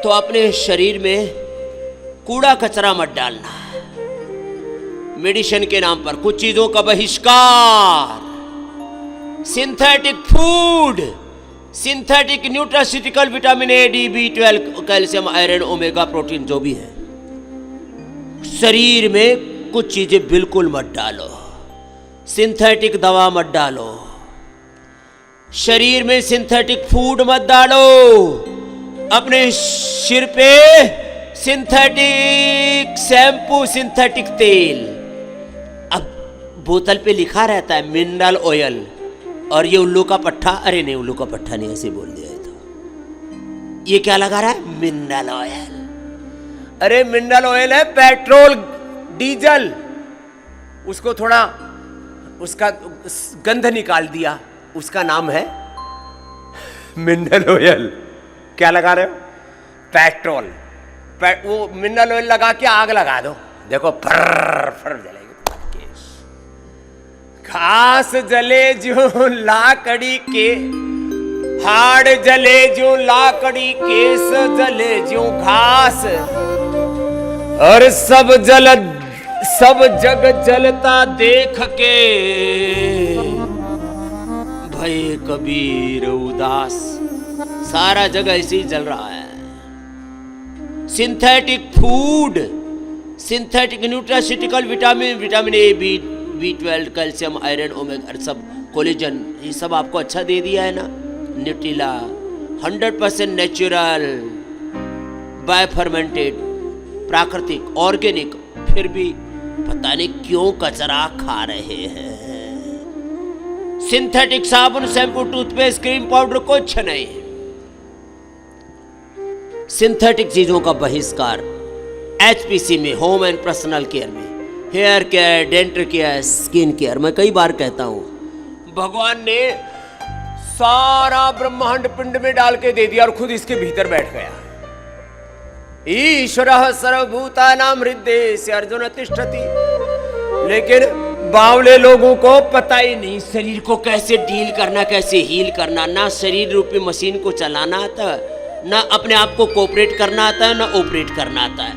तो अपने शरीर में कूड़ा कचरा मत डालना। मेडिसिन के नाम पर कुछ चीजों का बहिष्कार, synthetic food, synthetic nutraceutical, vitamin A, D, B12, calcium, iron, omega, protein जो भी है, शरीर में कुछ चीजें बिल्कुल मत डालो। सिंथेटिक दवा मत डालो, शरीर में सिंथेटिक फूड मत डालो, अपने सिर पे सिंथेटिक शैम्पू, सिंथेटिक तेल। अब बोतल पे लिखा रहता है मिनरल ऑयल, और ये उल्लू का पट्टा, अरे नहीं उल्लू का पट्टा नहीं, ऐसे बोल दिया है। तो ये क्या लगा रहा है? Mineral oil. अरे मिनरल ऑयल है पेट्रोल डीजल, उसको थोड़ा उसका गंध निकाल दिया, उसका नाम है मिनरल ऑयल। क्या लगा रहे हो? पेट्रोल। वो मिनरल ऑयल लगा के आग लगा दो, देखो फर फर जलेगी। घास जले जो लाकड़ी के, हाड़ जले जो लाकड़ी, केस जले जो घास, और सब जग जलता देख के भय कबीर उदास। सारा जगह ऐसे ही जल रहा है। Synthetic food, synthetic nutraceutical, vitamin A, B12, calcium, iron, omega, सब कोलेजन, ये सब आपको अच्छा दे दिया है ना। न्यूट्रिला 100% नेचुरल, बाय फर्मेंटेड, प्राकृतिक, ऑर्गेनिक, फिर भी पता नहीं क्यों कचरा खा रहे हैं। सिंथेटिक साबुन, शैम्पू, टूथपेस्ट, क्रीम, पाउडर कुछ नहीं। सिंथेटिक चीजों का बहिष्कार। HPC में, होम एंड पर्सनल केयर में, hair care, dental care, skin care, मैं कई बार कहता हूं, भगवान ने सारा ब्रह्मांड पिंड में डाल के दे दिया और खुद इसके भीतर बैठ गया। ईश्वरः सर्वभूतानां हृदये से अर्जुन तिष्ठति। लेकिन बावले लोगों को पता ही नहीं शरीर को कैसे डील करना, कैसे हील करना। ना शरीर रूपी मशीन को चलाना आता, ना अपने आप को कोऑपरेट करना आता है, ना ऑपरेट करना आता है।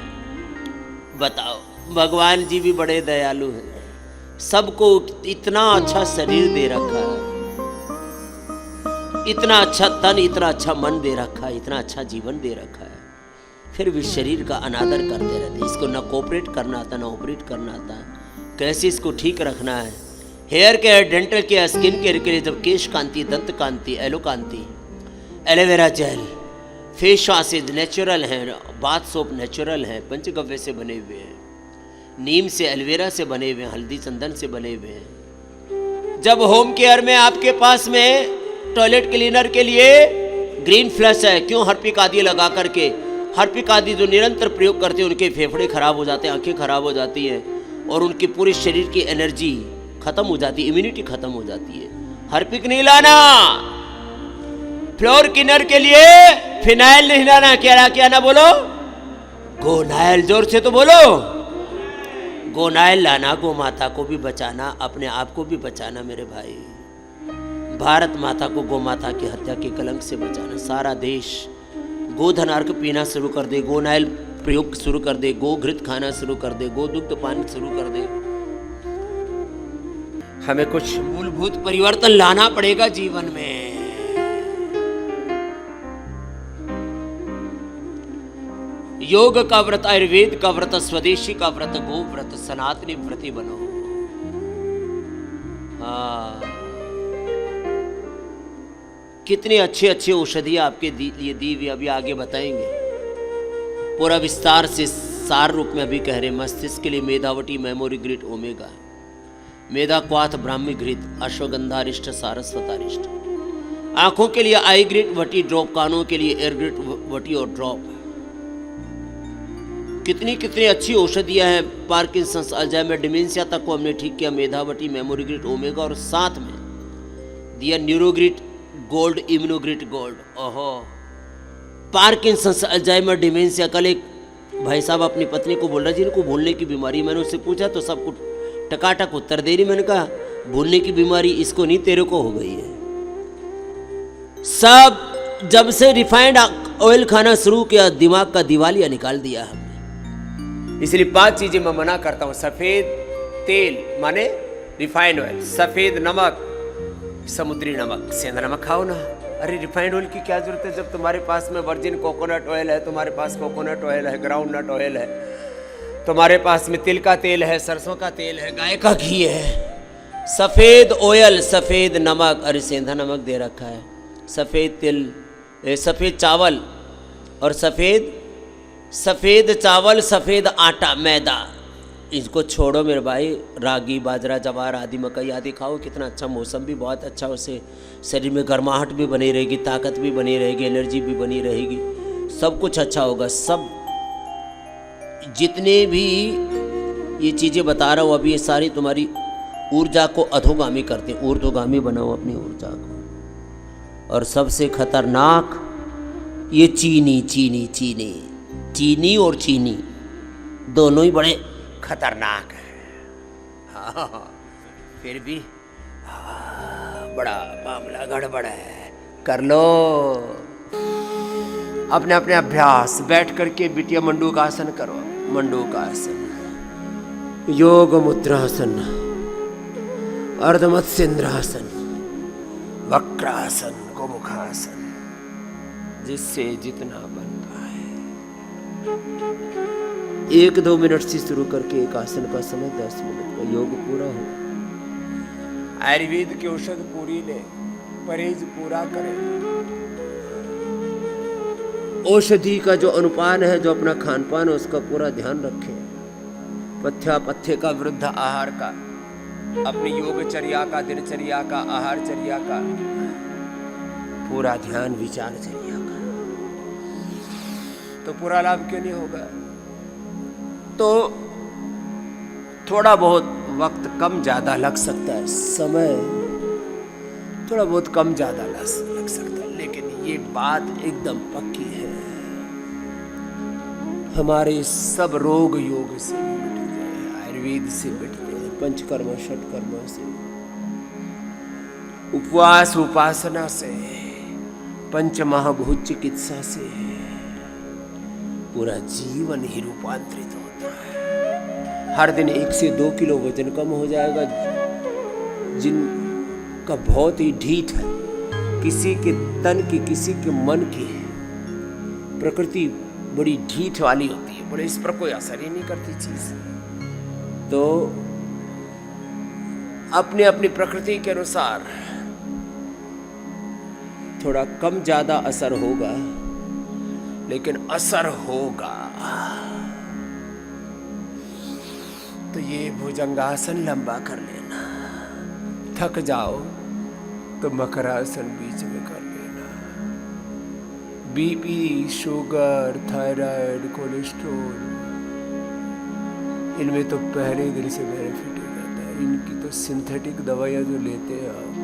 बताओ, भगवान जी भी बड़े दयालु हैं, सबको इतना अच्छा शरीर दे रखा है, इतना अच्छा तन, इतना अच्छा मन दे रखा है, इतना अच्छा जीवन दे रखा है, फिर भी शरीर का अनादर करते रहते। इसको ना कोऑपरेट करना आता, ना ऑपरेट करना आता, कैसे इसको ठीक रखना है। Hair care, dental care, skin care के लिए जब Kesh Kanti, Dant Kanti, aloe Kanti, aloe vera gel, face washes natural हैं, बाथ सोप नेचुरल हैं, पंचगव्य से बने हुए हैं, नीम से, एलोवेरा से बने हुए हैं, हल्दी चंदन से बने हुए हैं। जब होम केयर में आपके पास में टॉयलेट क्लीनर के लिए ग्रीन फ्लश है, क्यों? हर्पिक आदि लगा करके, हर्पिक आदि जो निरंतर प्रयोग करते हैं उनके फेफड़े खराब हो जाते हैं, आंखें खराब हो जाती हैं, और उनके पूरे शरीर की एनर्जी खत्म हो जाती है, इम्यूनिटी खत्म हो जाती है। हर्पिक नहीं लाना। फ्लोर क्लीनर के लिए फिनाइल नहीं लाना। क्या ना बोलो? गोनाइल। जोर से तो बोलो। गोनाइल लाना। गो माता को भी बचाना, अपने आप को भी बचाना मेरे भाई। भारत माता को गो माता की हत्या के कलंक से बचाना। सारा देश गोधन अर्क पीना शुरू कर दे, गोनाइल प्रयोग शुरू कर दे, गो घृत खाना शुरू कर दे, गो दुग्ध पान शुरू कर दे। हमें कुछ मूलभूत परिवर्तन लाना पड़ेगा जीवन में। योग का व्रत, आयुर्वेद का व्रत, स्वदेशी का व्रत, गो व्रत, सनातनी व्रती बनो। कितनी अच्छी अच्छी औषधियां आपके लिए दी हुई, अभी आगे बताएंगे पूरा विस्तार से, सार रूप में अभी कह रहे। मस्तिष्क के लिए मेधावटी, मेमोरी ग्रिड, ओमेगा, मेधा क्वाथ, ब्राह्मी घृत, अश्वगंधारिष्ट, सारस्वतारिष्ट। आंखों के लिए आई ग्रिड वटी ड्रॉप, कानों के लिए एयर ग्रिड वटी और ड्रॉप। कितनी कितनी अच्छी औषधियां हैं। पार्किंसंस, अल्जाइमर, डिमेंशिया तक को हमने ठीक किया। मेधावटी, मेमोरी ग्रिड, ओमेगा, और साथ में दिया न्यूरोग्रिड गोल्ड, इम्यूनोग्रिड गोल्ड। ओहो, पार्किंसंस, अल्जाइमर, डिमेंशिया। कल एक भाई साहब अपनी पत्नी को बोल रहे जिनको भूलने की बीमारी, मैंने उससे पूछा तो सब कुछ टकाटक उत्तर दे रही। मैंने कहा भूलने की बीमारी इसको नहीं, तेरे को हो गई है। सब जब से रिफाइंड ऑयल खाना शुरू किया, दिमाग का दिवालिया निकाल दिया हमने। इसलिए 5 चीजें मैं मना करता हूं। सफेद तेल माने रिफाइंड ऑयल, सफेद नमक, समुद्री नमक, सेंधा नमक खाओ ना। अरे रिफाइंड ऑयल की क्या जरूरत है जब तुम्हारे पास में वर्जिन कोकोनट ऑयल है, तुम्हारे पास कोकोनट ऑयल है, ग्राउंड नट ऑयल है, तुम्हारे पास में तिल का तेल है, सरसों का तेल है, गाय का घी है। सफेद ऑयल, सफेद नमक, अरे सेंधा नमक दे रखा है, सफेद तिल, सफेद चावल और सफेद चावल, सफेद आटा, मैदा, इसको छोड़ो मेरे भाई। रागी, बाजरा, जवार आदि, मकई आदि खाओ, कितना अच्छा। मौसम भी बहुत अच्छा, उससे शरीर में गर्माहट भी बनी रहेगी, ताकत भी बनी रहेगी, एनर्जी भी बनी रहेगी, सब कुछ अच्छा होगा। सब जितने भी ये चीज़ें बता रहा हूँ अभी, ये सारी तुम्हारी ऊर्जा को अधोगामी करते हैं। ऊर्ध्वगामी बनाओ अपनी ऊर्जा को। और सबसे खतरनाक ये चीनी और चीनी दोनों ही बड़े खतरनाक है। हाँ, फिर भी बड़ा मामला गड़बड़ है। कर लो अपने अपने अभ्यास। बैठ करके बिटिया मंडूकासन करो। मंडूकासन, योग मुद्रासन, अर्धमत्स्येंद्रासन, वक्रासन, गोमुखासन, जिससे जितना बन पाए। 1-2 मिनट से शुरू करके एक आसन का समय 10 मिनट का योग पूरा हो। आयुर्वेद की औषध पूरी ले, परहेज पूरा करें। औषधि का जो अनुपान है, जो अपना खान पान है, उसका पूरा ध्यान रखें। पथ्य का, वृद्ध आहार का, अपनी योगचर्या का, दिनचर्या का, आहारचर्या का पूरा ध्यान, विचारचर्या का, तो पूरा लाभ क्यों नहीं होगा। तो थोड़ा बहुत वक्त कम ज़्यादा लग सकता है, समय थोड़ा बहुत कम ज़्यादा लग सकता है, लेकिन ये बात एकदम पक्की है, हमारे सब रोग योग से मिट गए, आयुर्वेद से मिटते हैं, पंचकर्म षटकर्म से, उपवास उपासना से, पंचमहाभूत चिकित्सा से पूरा जीवन ही रूपांतरित होता है। हर दिन 1 से 2 किलो वजन कम हो जाएगा। जिनका बहुत ही ढीठ है, किसी के तन की, किसी के मन की प्रकृति बड़ी ढीठ वाली होती है, बोले इस पर कोई असर ही नहीं करती चीज, तो अपने अपनी प्रकृति के अनुसार थोड़ा कम ज्यादा असर होगा, लेकिन असर होगा। तो ये भुजंगासन लंबा कर लेना, थक जाओ तो मकरासन बीच में कर लेना। बीपी, शुगर, थायराइड, कोलेस्ट्रॉल, इनमें तो पहले दिन से बेनिफिट हो जाता है। इनकी तो सिंथेटिक दवाइयाँ जो लेते हैं आप,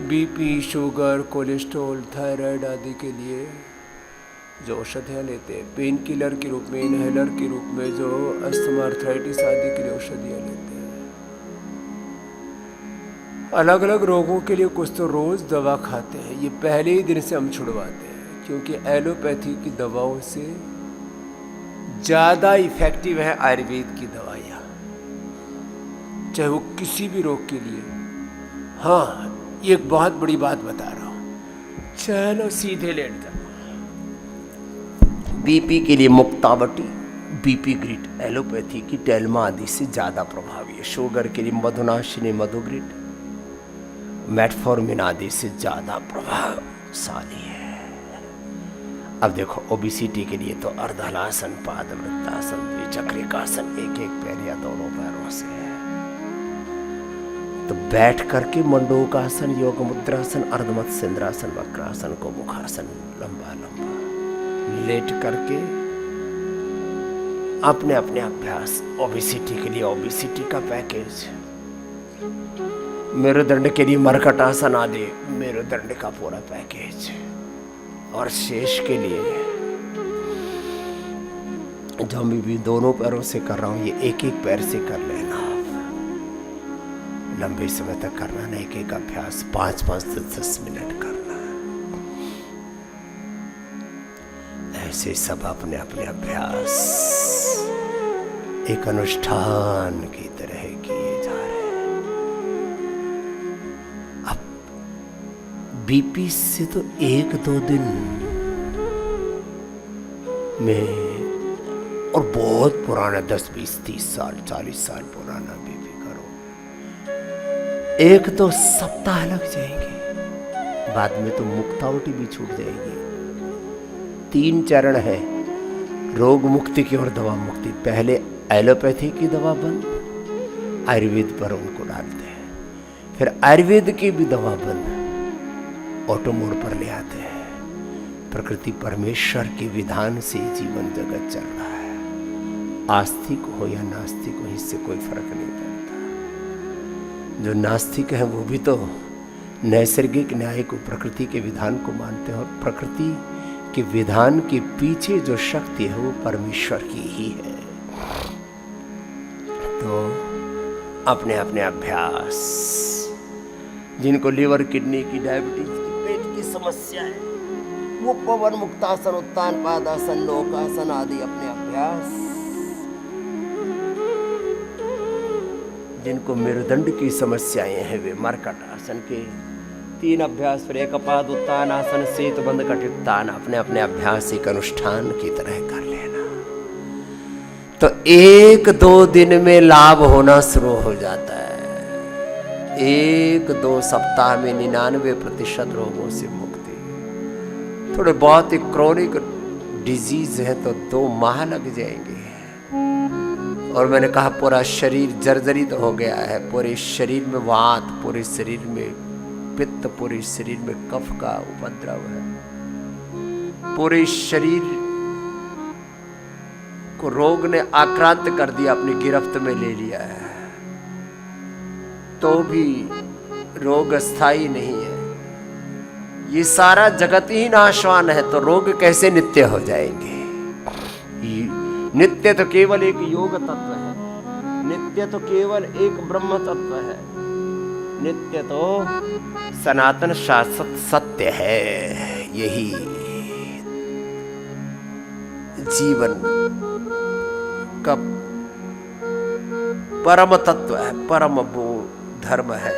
बीपी, शुगर, कोलेस्ट्रॉल, थायराइड आदि के लिए जो औषधियाँ लेते हैं, पेन किलर के रूप में, इनहेलर के रूप में, जो अस्थमा, आर्थराइटिस आदि के लिए औषधियाँ लेते हैं, अलग अलग रोगों के लिए कुछ तो रोज दवा खाते हैं। ये पहले ही दिन से हम छुड़वाते हैं, क्योंकि एलोपैथी की दवाओं से ज़्यादा इफेक्टिव है आयुर्वेद की दवाइयाँ, चाहे वो किसी भी रोग के लिए। हाँ, एक बहुत बड़ी बात बता रहा हूँ, चलो सीधे लेट जाओ। बीपी के लिए मुक्तावटी, बीपी ग्रिड एलोपैथी की टेल्मा आदि से ज़्यादा प्रभावी है। शुगर के लिए मधुनाशिनी मधुग्रिड, मेटफॉर्मिन आदि से ज़्यादा प्रभावशाली है। अब देखो ओबिसिटी के लिए तो अर्धहलासन, पादवृत्तासन, द्विचक्रिकासन, एक पैर या दोनों पैरों से है। तो बैठ करके मंडूकासन, योग मुद्रासन, अर्धमत्स्येंद्रासन, वक्रासन, गोमुखासन, लंबा लंबा लेट करके अपने अपने अभ्यास। ओबिसिटी के लिए ओबिसिटी का पैकेज, मेरुदंड के लिए मरकटासन आदि मेरुदंड का पूरा पैकेज, और शेष के लिए जो मैं भी दोनों पैरों से कर रहा हूँ, ये एक एक पैर से कर लेना आप। लंबे समय तक करना नहीं, एक एक अभ्यास 5-5 से 10 मिनट करना। ऐसे सब अपने अपने अभ्यास एक अनुष्ठान की तरह किए जा रहे हैं। अब बीपी से तो 1-2 दिन में, और बहुत पुराना 10-20-30 साल 40 साल पुराना बीपी करो, 1-2 सप्ताह लग जाएंगे, बाद में तो मुक्तावटी भी छूट जाएगी। 3 चरण है रोग मुक्ति की और दवा मुक्ति। पहले एलोपैथी की दवा बंद, आयुर्वेद पर उनको डालते हैं, फिर आयुर्वेद की भी दवा बंद, ऑटो मोड पर ले आते हैं। प्रकृति परमेश्वर के विधान से जीवन जगत चल रहा है। आस्तिक हो या नास्तिक हो, इससे कोई फर्क नहीं पड़ता। जो नास्तिक है वो भी तो नैसर्गिक न्याय को, प्रकृति के विधान को मानते हैं, और प्रकृति के विधान के पीछे जो शक्ति है वो परमेश्वर की ही है। तो अपने अपने अभ्यास, जिनको लीवर, किडनी की, डायबिटीज की, पेट की समस्या है, वो पवन मुक्तासन, उत्तान पादासन, नौकासन आदि अपने अभ्यास। जिनको मेरुदंड की समस्याएं हैं वे मरकट आसन के 3 अभ्यास, फिर एकपाद उत्तान आसन, सेतुबंध कटित्तान, अपने अपने अभ्यास एक अनुष्ठान की तरह कर लेना। तो 1-2 दिन में लाभ होना शुरू हो जाता है। 1-2 सप्ताह में 99% रोगों से मुक्ति। थोड़े बहुत ही क्रोनिक डिजीज है तो 2 माह लग जाएंगे। और मैंने कहा पूरा शरीर जर्जरित हो गया है, पूरे शरीर में वात, पूरे शरीर में पित्त, पूरे शरीर में कफ का उपद्रव है, पूरे शरीर को रोग ने आक्रांत कर दिया, अपनी गिरफ्त में ले लिया है, तो भी रोग स्थायी नहीं है। ये सारा जगत ही नाशवान है, तो रोग कैसे नित्य हो जाएंगे? नित्य तो केवल एक योग तत्व है, नित्य तो केवल एक ब्रह्म तत्व है, नित्य तो सनातन शाश्वत सत्य है। यही जीवन का परम तत्व है, परम वो धर्म है।